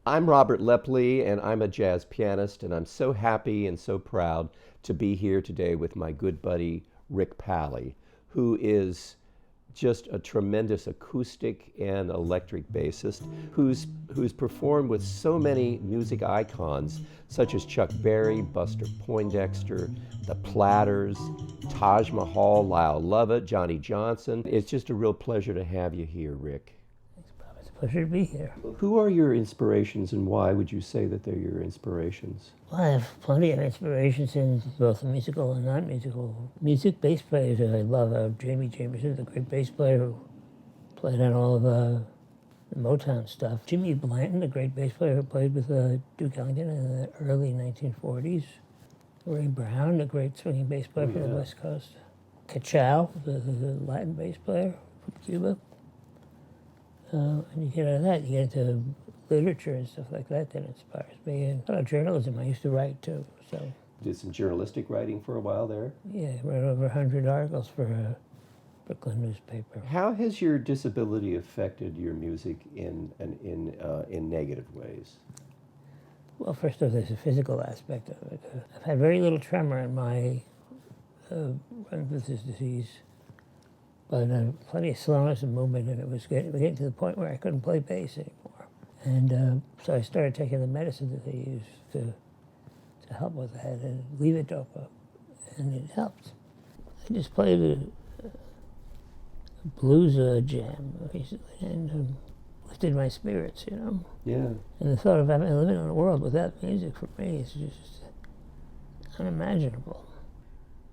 I'm Robert Lepley, and I'm a jazz pianist, and I'm so happy and so proud to be here today with my good buddy Rick Palley, who is just a tremendous acoustic and electric bassist who's performed with so many music icons such as Chuck Berry, Buster Poindexter, the Platters, Taj Mahal, Lyle Lovett, Johnny Johnson. It's just a real pleasure to have you here, Rick. Thanks, Bob. It's a pleasure to be here. Who are your inspirations, and why would you say that they're your inspirations? Well, I have plenty of inspirations in both the musical and non-musical music. Bass players that I love are Jamie Jamerson, the great bass player who played on all of the Motown stuff. Jimmy Blanton, the great bass player who played with Duke Ellington in the early 1940s. Ray Brown, the great swinging bass player from the West Coast. Cachao, the Latin bass player from Cuba. And you get out of that, you get into literature and stuff like that inspires me. And a lot of journalism I used to write too. So Did some journalistic writing for a while there. yeah, I wrote over 100 articles for a Brooklyn newspaper. How has your disability affected your music in negative ways? Well, first off, there's a physical aspect of it. I've had very little tremor in my run with this disease, but plenty of slowness and movement, and it was getting to the point where I couldn't play bass anymore. And so I started taking the medicine that they use to help with that, and levodopa, and it helped. I just played a blues jam recently, and lifted my spirits, you know. Yeah. And the thought of living in a world without music for me is just unimaginable.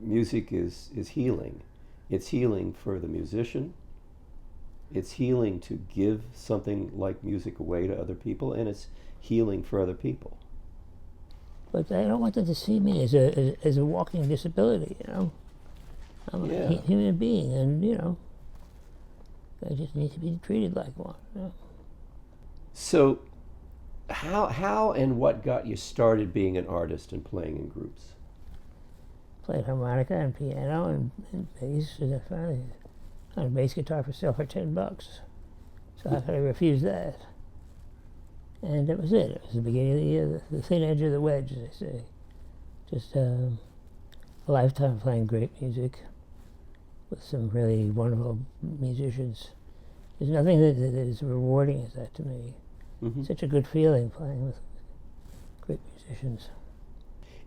Music is healing. It's healing for the musician. It's healing to give something like music away to other people, and it's healing for other people. But I don't want them to see me as a walking disability, you know. I'm a human being, and, you know, I just need to be treated like one. You know? So, how and what got you started being an artist and playing in groups? Played harmonica and piano and bass, and I finally found a bass guitar for sale for $10. So how could I refuse that? And that was it. It was the beginning of the year, the thin edge of the wedge, as they say. Just a lifetime playing great music with some really wonderful musicians. There's nothing that is rewarding as that to me. Mm-hmm. Such a good feeling playing with great musicians.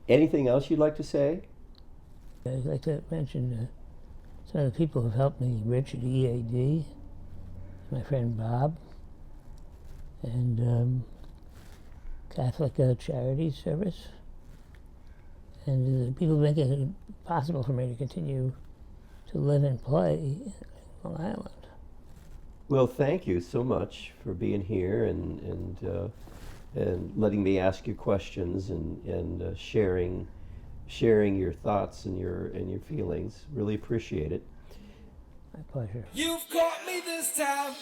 Anything else you'd like to say? I'd like to mention some of the people who've helped me, Rich at EAD, my friend Bob, and Catholic Charities Service, and the people making it possible for me to continue to live and play in Long Island. Well, thank you so much for being here and letting me ask you questions and sharing your thoughts and your feelings. Really appreciate it. My pleasure. You've caught me this time.